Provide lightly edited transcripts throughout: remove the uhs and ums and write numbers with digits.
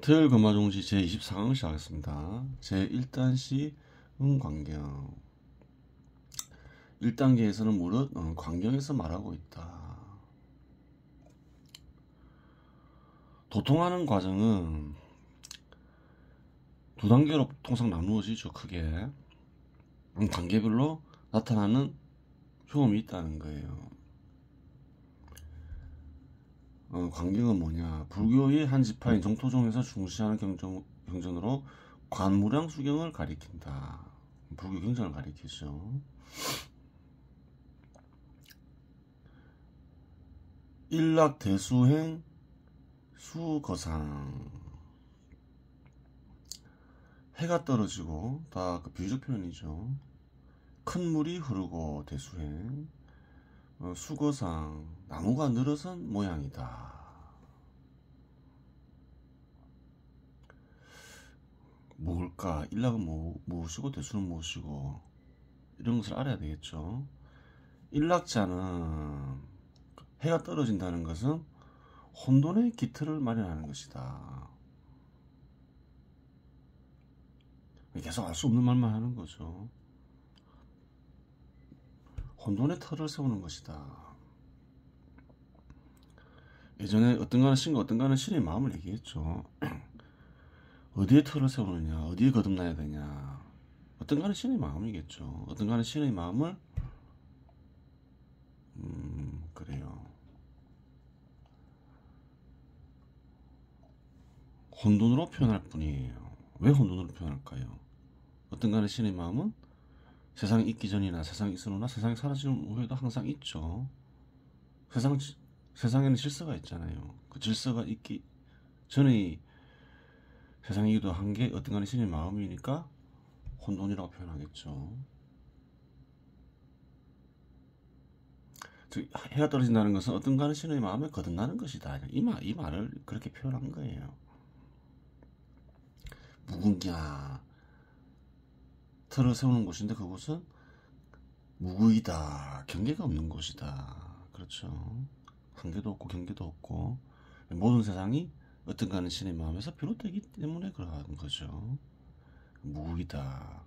토요일 금화종지 제24강 시작하겠습니다. 제1단시 광경. 1단계에서는 무릇 광경에서 말하고 있다. 도통하는 과정은 두 단계로 통상 나누어지죠. 크게 단계별로 나타나는 효험이 있다는 거예요. 광경은 뭐냐? 불교의 한 지파인 정토종에서 중시하는 경전으로 관무량 수경을 가리킨다. 불교 경전을 가리키죠. 일락대수행 수거상. 해가 떨어지고 다 그 비유적 표현이죠. 큰 물이 흐르고 대수행. 수거상 나무가 늘어선 모양이다. 뭘까? 일락은 무엇이고 대수는 무엇이고 이런 것을 알아야 되겠죠. 일락자는 해가 떨어진다는 것은 혼돈의 기틀을 마련하는 것이다. 계속 알 수 없는 말만 하는 거죠. 혼돈의 틀을 세우는 것이다. 예전에 어떤가는 신과 어떤가는 신의 마음을 얘기했죠. 어디에 틀을 세우느냐, 어디에 거듭나야 되냐. 어떤가는 신의 마음이겠죠. 어떤가는 신의 마음을 그래요. 혼돈으로 표현할 뿐이에요. 왜 혼돈으로 표현할까요? 어떤가는 신의 마음은 세상에 있기 전이나 세상에 있으나 세상에 사라지는 후에도 항상 있죠. 세상에는 질서가 있잖아요. 그 질서가 있기 전의 세상이기도 한 게 어떤가는 신의 마음이니까 혼돈이라고 표현하겠죠. 즉 해가 떨어진다는 것은 어떤가는 신의 마음에 거듭나는 것이다. 이 말을 그렇게 표현한 거예요. 무궁야 틀을 세우는 곳인데 그곳은 무구이다. 경계가 없는 곳이다. 그렇죠. 한계도 없고 경계도 없고 모든 세상이 어떤가는 신의 마음에서 비롯되기 때문에 그러한 거죠. 무구이다.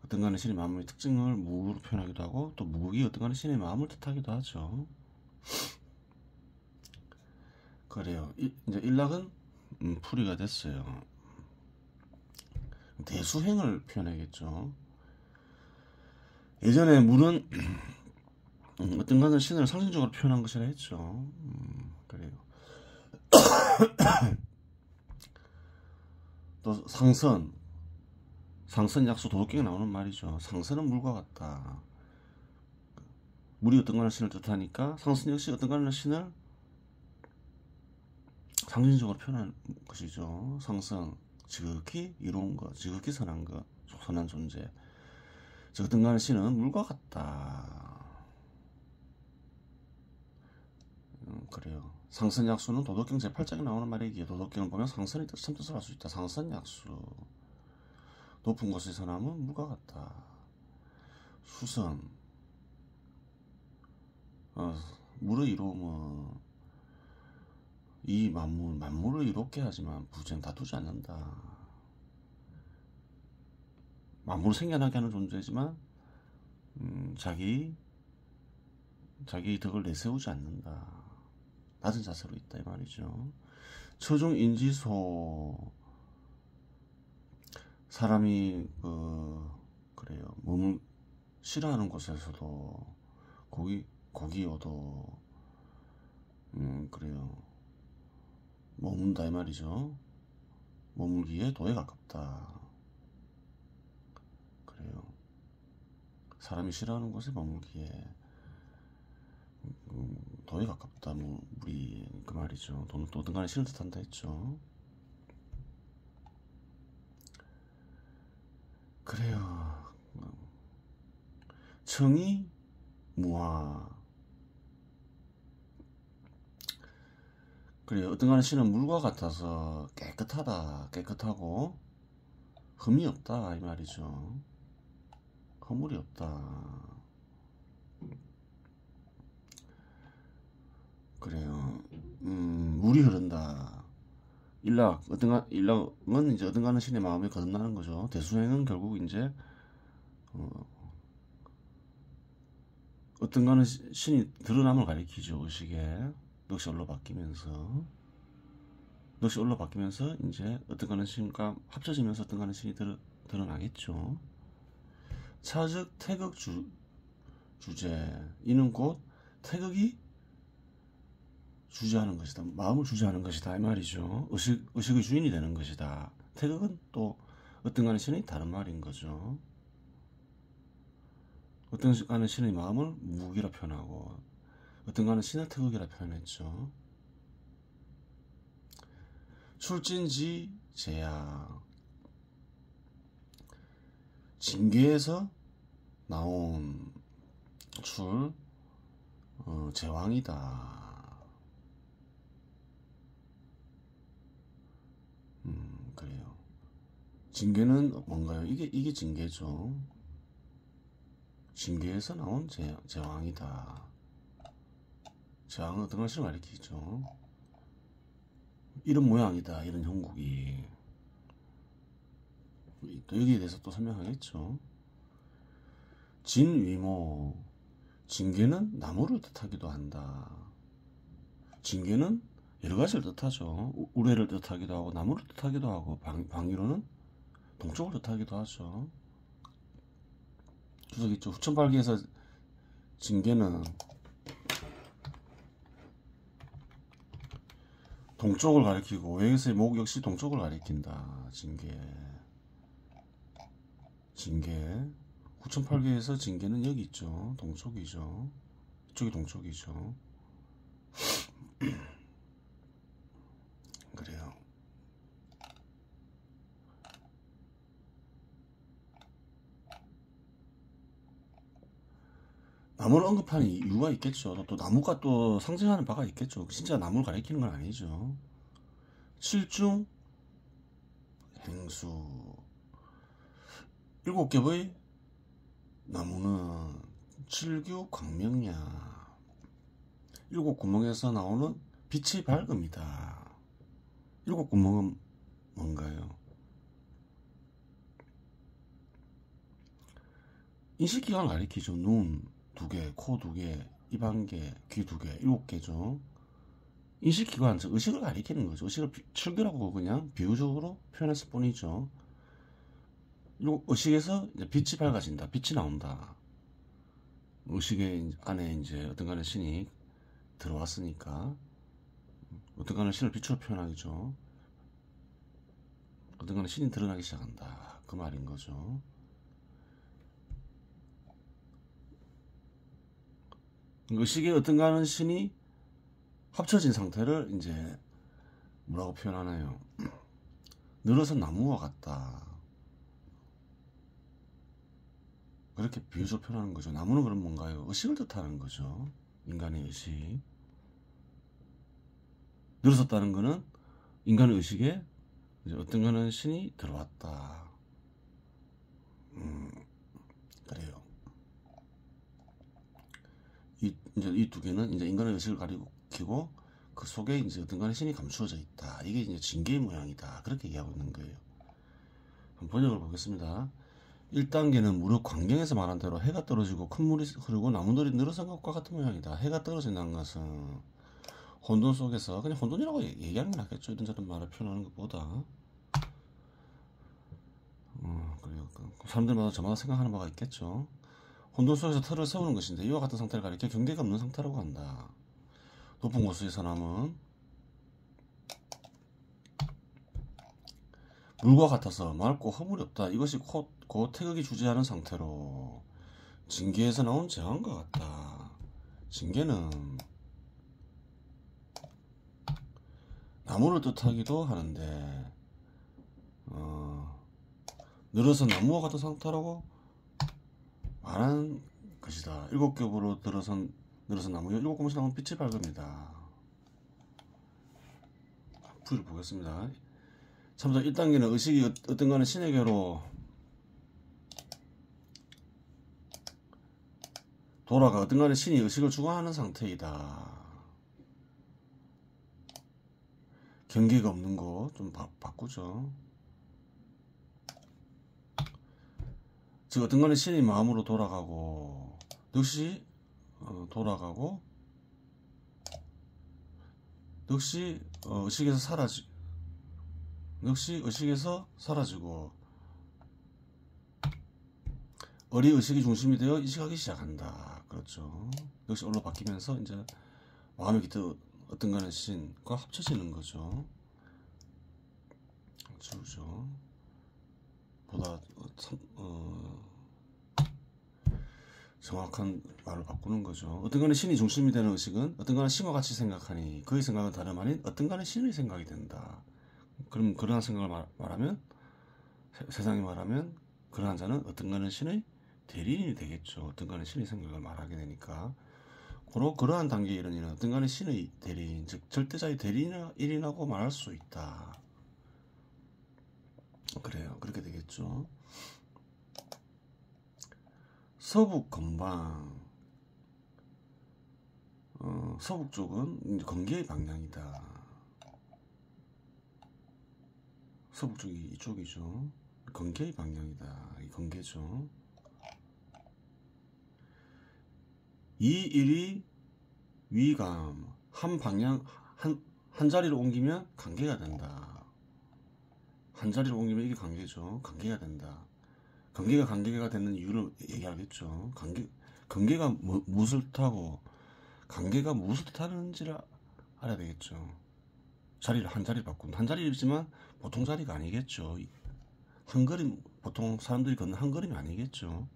어떤가는 신의 마음의 특징을 무구로 표현하기도 하고 또 무구이 어떤가는 신의 마음을 뜻하기도 하죠. 그래요. 이제 일락은 풀이가 됐어요. 대수행을 표현하겠죠. 예전에 물은 어떤가는 신을 상징적으로 표현한 것이라 했죠. 그래요. 또 상선 약수 도덕경에 나오는 말이죠. 상선은 물과 같다. 물이 어떤가는 신을 뜻하니까 상선 역시 어떤가는 신을 상징적으로 표현한 것이죠. 상선, 지극히 이로운 것, 지극히 선한 것, 선한 존재. 즉 어떤가는 신은 물과 같다. 그래요. 상선약수는 도덕경 제8장에 나오는 말이기에 도덕경을 보면 상선의 참 뜻을 알 수 있다. 상선약수. 높은 곳의 선함은 물과 같다. 수선. 물의 이로움은 이 만물을 이롭게 하지만 부재는 다투지 않는다. 만물을 생겨나게 하는 존재지만 자기 덕을 내세우지 않는다. 낮은 자세로 있다 이 말이죠. 처중인지소. 사람이 그래요. 몸을 싫어하는 곳에서도 고기여도 그래요. 머문다 이 말이죠. 머물기에 도에 가깝다. 그래요. 사람이 싫어하는 곳에 머물기에 도에 가깝다. 물이 그 말이죠. 도는 또 어떤 간에 신을 뜻한다 했죠. 그래요. 청이 무화. 그래요. 어떤 간에 신은 물과 같아서 깨끗하다. 깨끗하고 흠이 없다 이 말이죠. 허물이 없다. 그래요. 물이 흐른다. 일락은 이제 어딘가는 신의 마음에 거듭나는 거죠. 대수행은 결국 이제 어떤가는 신이 드러남을 가리키죠. 의식에 넋이 올로 바뀌면서 이제 어떤가는 신과 합쳐지면서 어떤가는 신이 드러나겠죠. 차즉 태극 주제, 이는 곧 태극이 주재하는 것이다. 마음을 주재하는 것이다 이 말이죠. 의식의 주인이 되는 것이다. 태극은 또 어떤가는 신이 다른 말인 거죠. 어떤가는 신의 마음을 무기라 표현하고 어떤가는 신의 태극이라 표현했죠. 출진지 제야, 징계에서 나온 제왕이다. 그래요. 징계는 뭔가요? 이게 징계죠. 징계에서 나온 제왕이다. 제왕은 어떤 것을 가리키죠. 이런 모양이다. 이런 형국이. 또 여기에 대해서 또 설명하겠죠. 진위모, 징계는 나무를 뜻하기도 한다. 징계는 여러 가지를 뜻하죠. 우레를 뜻하기도 하고 나무를 뜻하기도 하고 방위로는 동쪽을 뜻하기도 하죠. 주석 있죠. 후천팔기에서 징계는 동쪽을 가리키고 외에서의 목 역시 동쪽을 가리킨다. 징계 후천팔기에서 징계는 여기 있죠. 동쪽이죠. 이쪽이 동쪽이죠. 그래요. 나무를 언급하는 이유가 있겠죠. 또 나무가 또 상징하는 바가 있겠죠. 진짜 나무를 가리키는 건 아니죠. 칠중 행수, 7겹의 나무는 칠규 광명야, 7구멍에서 나오는 빛이 밝음이다. 7구멍은 뭔가요? 인식기관을 가리키죠. 눈 2개, 코 2개, 입 1개, 귀 2개, 7개죠. 인식기관, 즉 의식을 가리키는 거죠. 의식을 칠규라고 그냥 비유적으로 표현했을 뿐이죠. 의식에서 이제 빛이 밝아진다. 빛이 나온다. 의식의 안에 이제 어떤가는 신이 들어왔으니까 어떤가는 신을 빛으로 표현하겠죠. 어떤가는 신이 드러나기 시작한다. 그 말인 거죠. 의식에 어떤가는 신이 합쳐진 상태를 이제 뭐라고 표현하나요? 늘어선 나무와 같다. 그렇게 비유적으로 표현하는 거죠. 나무는 그럼 뭔가요? 의식을 뜻하는 거죠. 인간의 의식. 늘어섰다는 거는 인간의 의식에 이제 어떤가는 신이 들어왔다. 그래요. 이제 이 두 개는 이제 인간의 의식을 가리키고 그 속에 이제 어떤가는 신이 감추어져 있다. 이게 이제 징계의 모양이다. 그렇게 얘기하고 있는 거예요. 한번 번역을 보겠습니다. 1단계는 무릇 광경에서 말한 대로 해가 떨어지고 큰 물이 흐르고 나무들이 늘어선 것과 같은 모양이다. 해가 떨어진다는 것은 혼돈 속에서, 그냥 혼돈이라고 얘기하는 게 낫겠죠. 이런저런 말을 표현하는 것보다. 그래요. 사람들마다 저마다 생각하는 바가 있겠죠. 혼돈 속에서 틀을 세우는 것인데 이와 같은 상태를 가리켜 경계가 없는 상태라고 한다. 높은 곳의 사람은 물과 같아서 맑고 허물이 없다. 이것이 곧 태극이 주재하는 상태로 징계에서 나온 제왕과 같다. 징계는 나무를 뜻하기도 하는데 늘어선 나무와 같은 상태라고 말하는 것이다. 7겹으로 늘어선 나무요. 7겹씩 나오면 빛이 밝습니다. 풀을 보겠습니다. 참자 1단계는 의식이 어떤가는 신에게로 돌아가 어떤가는 신이 의식을 주관하는 상태이다. 경계가 없는 거 좀 바꾸죠. 즉 어떤 거는 신이 마음으로 돌아가고 역시 돌아가고 역시 의식에서 사라지고 어리 의식이 중심이 되어 이식하기 시작한다. 그렇죠. 역시 얼로 바뀌면서 이제 마음의 깃도 어떤 거는 신과 합쳐지는 거죠. 그렇죠. 보다 정확한 말을 바꾸는 거죠. 어떤 거는 신이 중심이 되는 의식은 어떤 거는 신과 같이 생각하니 그의 생각은 다름 아닌 어떤 거는 신의 생각이 된다. 그럼 그러한 생각을 말하면 세상이 말하면 그러한 자는 어떤 거는 신의 대리인이 되겠죠. 어떤 거는 신의 생각을 말하게 되니까 그러한 단계에 이르는 이는 어떤 거는 신의 대리인 즉 절대자의 대리인이라고 말할 수 있다. 그래요. 그렇게 되겠죠. 서북 건방 서북 쪽은 건계의 방향이다. 서북 쪽이 이쪽이죠. 건계의 방향이다. 이 건계죠. 이 일이 위감 한 방향 한 자리로 옮기면 관계가 된다. 한 자리로 옮기면 이게 관계죠. 관계가 된다. 관계가 되는 이유를 얘기하겠죠. 관계가 무엇을 뜻하고 관계가 무엇을 뜻하는지를 알아야 되겠죠. 자리를 한 자리를 바꾼다. 한 자리이지만 보통 자리가 아니겠죠. 한 걸음 보통 사람들이 걷는 한 걸음이 아니겠죠.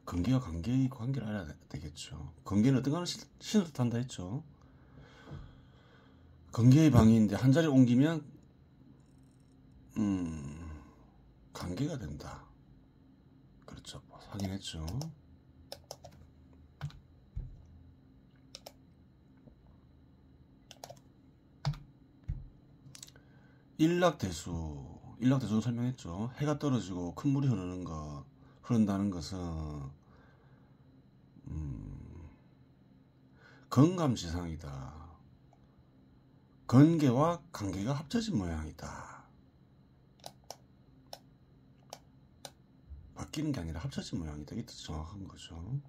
관계와 관계의 관계를 알아야 되겠죠. 관계는 어떤 거는 신을 뜻한다 했죠. 관계의 방위인데 한 자리 옮기면 관계가 된다. 그렇죠. 확인했죠. 일락대수는 설명했죠. 해가 떨어지고 큰 물이 흐른다는 것은 건감지상이다. 건계와 관계가 합쳐진 모양이다. 바뀌는 게 아니라 합쳐진 모양이다. 이게 더 정확한 거죠.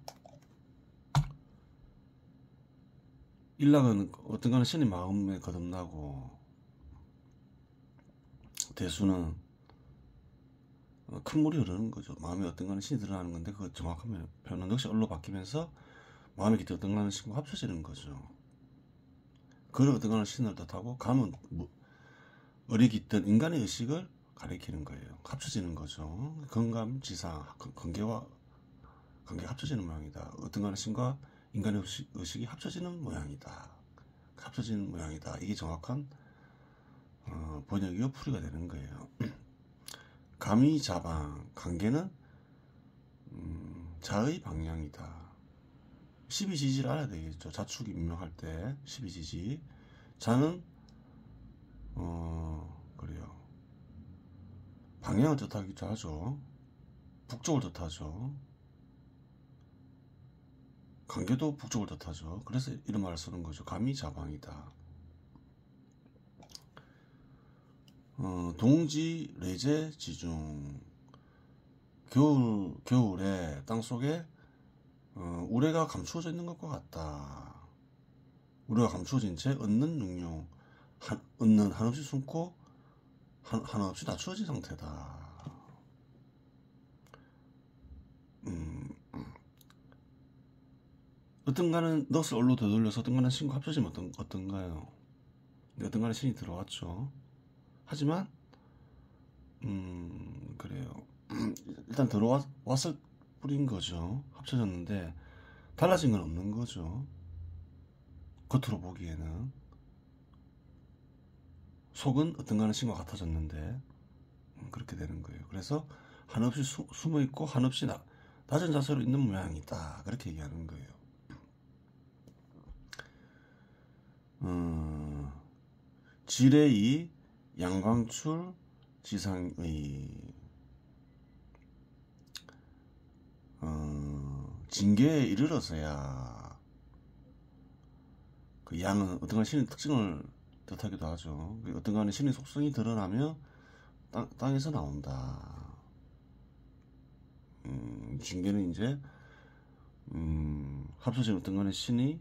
일락은 어떤 거는 신의 마음에 거듭나고 대수는 큰 물이 흐르는 거죠. 마음에 어떤 거는 신이 드러나는 건데 그 정확한 표현은 역시 얼로 바뀌면서 마음의 깃도 어떤 거는 신과 합쳐지는 거죠. 그를 어떤 거는 신을 뜻하고 감은 어리 깃든 인간의 의식을 가리키는 거예요. 합쳐지는 거죠. 건감지상 관계가 합쳐지는 모양이다. 어떤 거는 신과 인간의 의식이 합쳐지는 모양이다. 이게 정확한 번역이요 풀이가 되는 거예요. 감의자방 관계는 자의 방향이다. 12지지를 알아야 되겠죠. 자축이 민명할 때 12지지. 자는 그래요. 방향을 뜻하기도 하죠. 북쪽을 뜻하죠. 관계도 북쪽을 뜻하죠. 그래서 이런 말을 쓰는 거죠. 감의자방이다. 동지 레제 지중 겨울에 땅속에 우레가 감추어져 있는 것과 같다. 우레가 감추어진 채 얻는 능용 얻는 한없이 숨고 한없이 낮추어진 상태다. 어떤가는 넛을 얼로 되돌려서 어떤가는 신과 합쳐지면 어떤가요? 어떤가는 신이 들어왔죠. 하지만 그래요. 일단 들어왔을 뿐인 거죠. 합쳐졌는데 달라진 건 없는 거죠. 겉으로 보기에는 속은 어떤가는 신과 같아졌는데 그렇게 되는 거예요. 그래서 한없이 숨어있고 한없이 낮은 자세로 있는 모양이다. 그렇게 얘기하는 거예요. 지레이 양광출 지상의 징계에 이르러서야 그 양은 어떤 가는 신의 특징을 뜻하기도 하죠. 어떤 가는 신의 속성이 드러나며 땅에서 나온다. 징계는 이제 합쳐진 어떤 가는 신이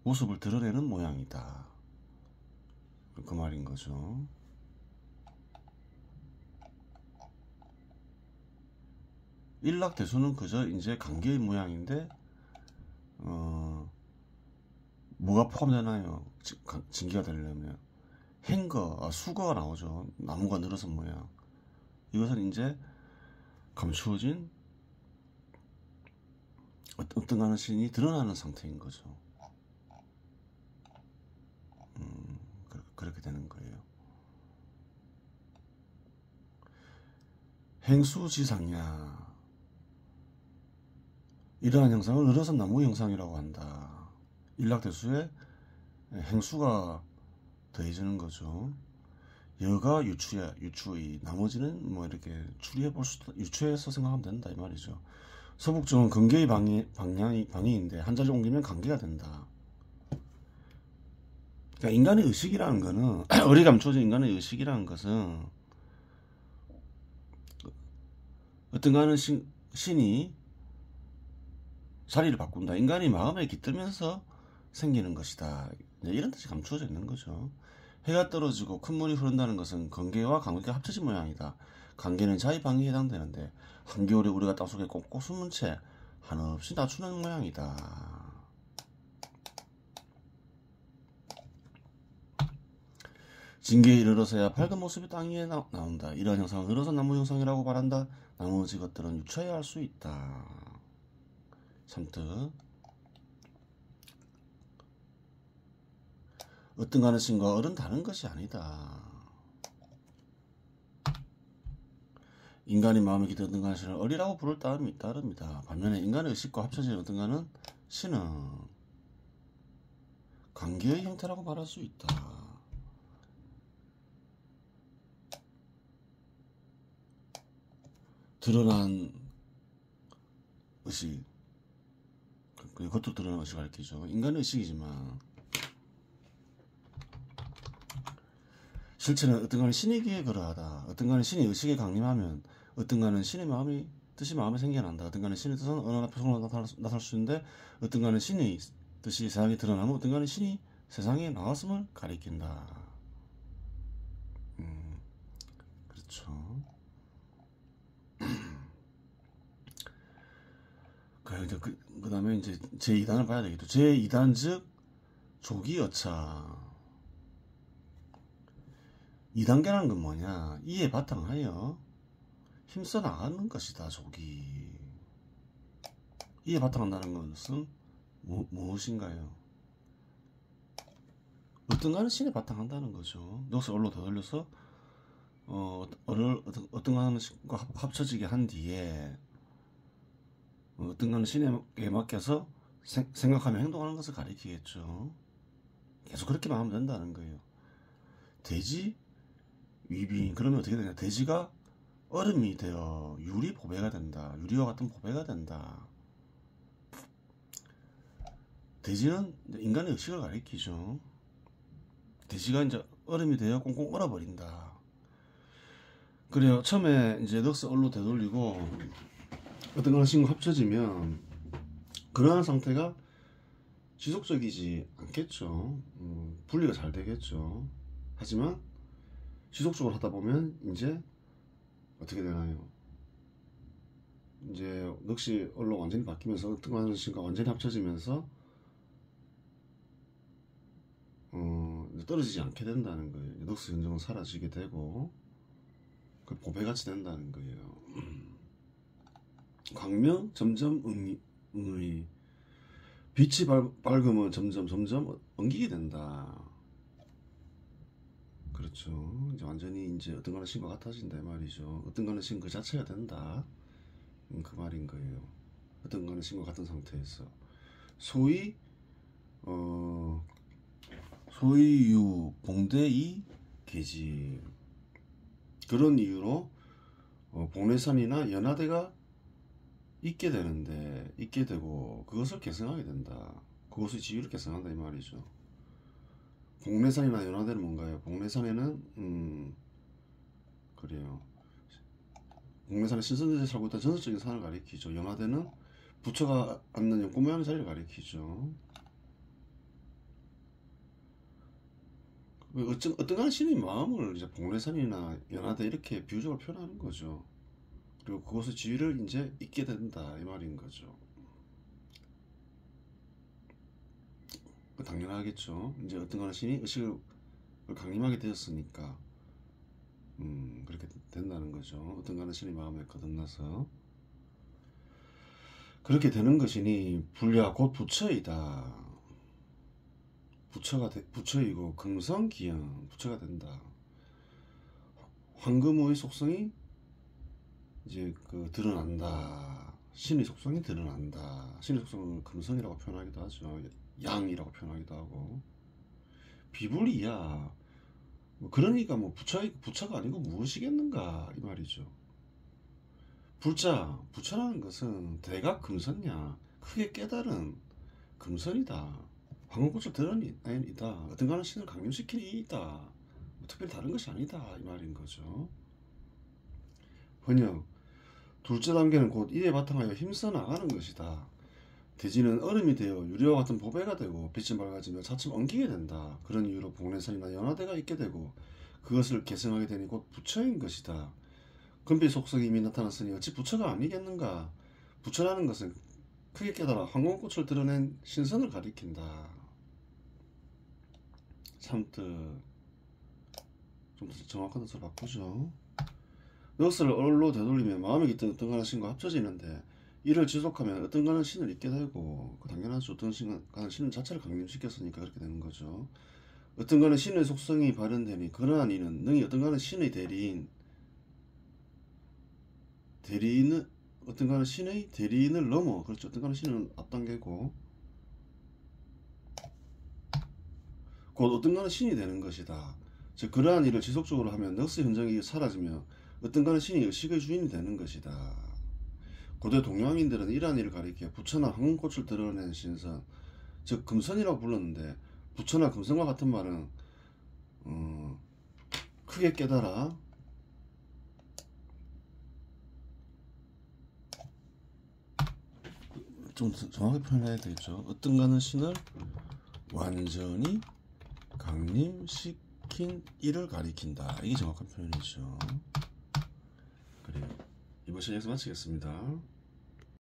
모습을 드러내는 모양이다. 그 말인 거죠. 일락대수는 그저 이제 관계의 모양인데 뭐가 포함되나요? 징계가 되려면 행거, 수거가 나오죠. 나무가 늘어선 모양. 이것은 이제 감추어진 어떤 가는 신이 드러나는 상태인 거죠. 그렇게 되는 거예요. 행수지상야. 이러한 형상을 늘어선 나무 형상이라고 한다. 일락대수에 행수가 더해지는 거죠. 여가 유추야, 유추의. 나머지는 뭐 이렇게 추리해 볼 수도, 유추해서 생각하면 된다 이 말이죠. 서북정은 근계의 방해인데 한 자리 옮기면 관계가 된다. 그러니까 인간의 의식이라는 거는 어리 감춰진 인간의 의식이라는 것은 어떤가는 신이 자리를 바꾼다. 인간이 마음에 깃들면서 생기는 것이다. 이런 뜻이 감추어져 있는 거죠. 해가 떨어지고 큰 물이 흐른다는 것은 관계와 관계가 합쳐진 모양이다. 관계는 자의 방위에 해당되는데 한겨울에 우리가 땅속에 꽁꽁 숨은 채 한없이 낮추는 모양이다. 징계에 이르러서야 밝은 모습이 땅 위에 나온다. 이러한 형상은 늘어선 나무 형상이라고 말한다. 나머지 것들은 유추해야 할 수 있다. 삼뜻 어떤 가는 신과 얼은 다른 것이 아니다. 인간이 마음에 기대 어떤 가는 신을 얼이라고 부를 따릅니다. 반면에 인간의 의식과 합쳐진 어떤 가는 신은 관계의 형태라고 말할 수 있다. 드러난 의식, 겉으로 드러난 의식을 가리키죠. 인간의 의식이지만 실체는 어떤 가는 신의 기에 그러하다. 어떤 가는 신의 의식에 강림하면 어떤 가는 신의 뜻이 마음에 생겨난다. 어떤 가는 신의 뜻은 어느 하나 표정으로 나타날 수 있는데 어떤 가는 신의 뜻이 세상에 드러나면 어떤 가는 신이 세상에 나왔음을 가리킨다. 그렇죠. 그 다음에 이제 제2단을 봐야 되겠죠. 제2단 즉 조기여차. 2단계라는 건 뭐냐? 이에 바탕하여 힘써 나가는 것이다. 조기. 이에 바탕한다는 것은 무엇인가요? 어떤가는 신에 바탕한다는 거죠. 넋을 얼로 더 돌려서 어떤가는 신과 합쳐지게 한 뒤에 어떤가는 신에 맡겨서 생각하며 행동하는 것을 가리키겠죠. 계속 그렇게만 하면 된다는 거예요. 돼지 위빙. 그러면 어떻게 되냐? 돼지가 얼음이 되어 유리 보배가 된다. 유리와 같은 보배가 된다. 돼지는 인간의 의식을 가리키죠. 돼지가 이제 얼음이 되어 꽁꽁 얼어버린다. 그래요. 처음에 이제 넋을 얼로 되돌리고 어떤 거랑 신과 합쳐지면 그러한 상태가 지속적이지 않겠죠. 분리가 잘 되겠죠. 하지만 지속적으로 하다 보면 이제 어떻게 되나요? 이제 넋이 얼로 완전히 바뀌면서 어떤 거랑 신과 완전히 합쳐지면서 떨어지지 않게 된다는 거예요. 넋의 흔적은 사라지게 되고 그 보배같이 된다는 거예요. 광명 점점 응의. 빛이 밝으면 점점 엉기게 된다. 그렇죠. 이제 완전히 이제 어떤 거는 신과 같아진다 이 말이죠. 어떤 거는 신 그 자체가 된다. 그 말인 거예요. 어떤 거는 신과 같은 상태에서 소위 소위유 봉대이 계지. 그런 이유로 봉래산이나 연화대가 있게 되고 그것을 계승하게 된다. 그것의 지위를 계승한다 이 말이죠. 복례산이나 연화대는 뭔가요? 복례산에는 그래요. 복례산은 신선대에 살고 있던 전설적인 산을 가리키죠. 연화대는 부처가 앉는 연꽃 모양의 자리를 가리키죠. 어떤 간에 신의 마음을 이제 복례산이나 연화대 이렇게 비유적으로 표현하는 거죠. 그리고 그것의 지위를 이제 잊게 된다 이 말인 거죠. 당연하겠죠. 이제 어떤 간에 신이 의식을 강림하게 되었으니까 그렇게 된다는 거죠. 어떤 간에 신의 마음에 거듭나서 그렇게 되는 것이니 불야 곧 부처이다. 부처이고 금성기영 부처가 된다. 황금의 속성이 이제 드러난다. 신의 속성이 드러난다. 신의 속성을 금성이라고 표현하기도 하죠. 양이라고 표현하기도 하고. 비불이야. 그러니까 부처가 아니고 무엇이겠는가 이 말이죠. 부처라는 것은 대각 금선이야. 크게 깨달은 금선이다. 황금꽃을 드러낸 이다. 어떤 가는 신을 강림시키는 이다. 특별히 다른 것이 아니다 이 말인 거죠. 번역 둘째 단계는 곧 이에 바탕하여 힘써 나가는 것이다. 대지는 얼음이 되어 유리와 같은 보배가 되고 빛이 밝아지며 차츰 엉키게 된다. 그런 이유로 복례선이나 연화대가 있게 되고 그것을 계승하게 되니 곧 부처인 것이다. 금빛 속성이 이미 나타났으니 어찌 부처가 아니겠는가. 부처라는 것은 크게 깨달아 황금꽃을 드러낸 신선을 가리킨다. 참뜻 좀 더 정확한 뜻으로 바꾸죠. 넋을 얼로 되돌리면 마음이 깃든 어떤 가는 신과 합쳐지는데 이를 지속하면 어떤 가는 신을 잊게 되고 당연하죠. 어떤 가는 신은 자체를 강림시켰으니까 그렇게 되는 거죠. 어떤 가는 신의 속성이 발현되니 그러한 이는 능히 어떤 가는 신의 대리인은 어떤 가는 신의 대리인을 넘어 그렇죠. 어떤 가는 신은 앞단계고 곧 어떤 가는 신이 되는 것이다. 즉 그러한 일을 지속적으로 하면 넋의 현정이 사라지며 어떤 가는 신이 의식의 주인이 되는 것이다. 고대 동양인들은 이러한 일을 가리켜 부처나 황금꽃을 드러낸 신선, 즉 금선이라고 불렀는데 부처나 금선과 같은 말은 크게 깨달아 좀 정확하게 표현해야 되겠죠. 어떤 가는 신을 완전히 강림시킨 이를 가리킨다. 이게 정확한 표현이죠. 그래요. 이번 시간 여기서 마치겠습니다.